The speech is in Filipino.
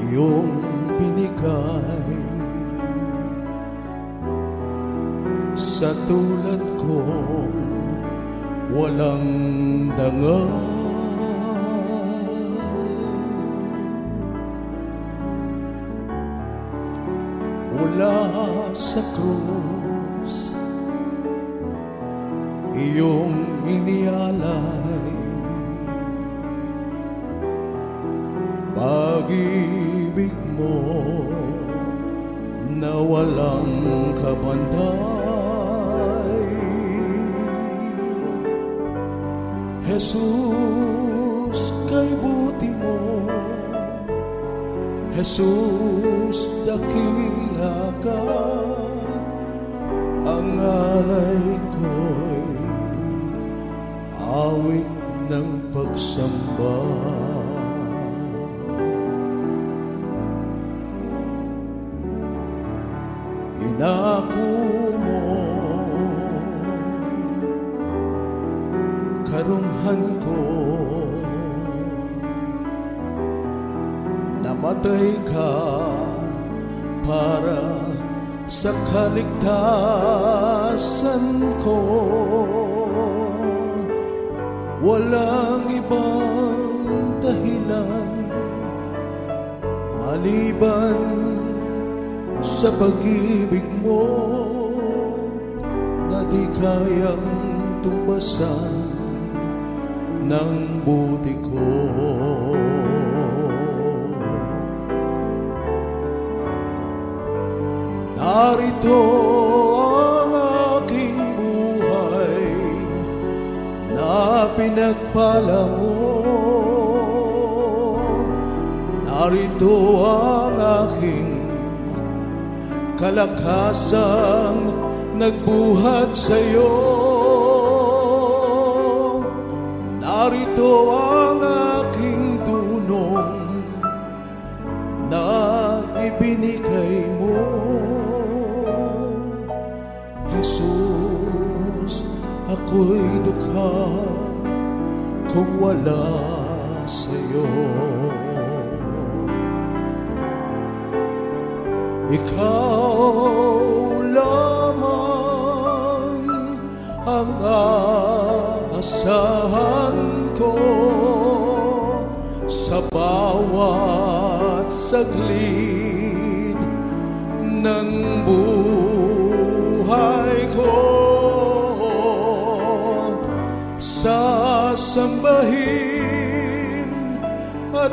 iyong binigay. Sa tulad kong walang dangal, mula sa krus iyong inialay. Pag-ibig mo na walang kabantay, Jesus, kay buti mo, Jesus, dakila ka. Ang alay ko'y awit ng pagsamba. Inako mo karunghan ko, namatay ka para sa kaligtasan ko. Walang ibang dahilan maliban sa pag-ibig mo na di kayang tumbasan ng buti ko. Narito ang aking buhay na pinagpala mo. Narito ang aking kalakasang nagbuhat sa'yo. Narito ang aking dunong na ibinigay mo. Jesus, ako'y dukha kung wala sa'yo. Ikaw lamang ang aasahan ko sa bawat saglit ng buhay ko. Sasambahin at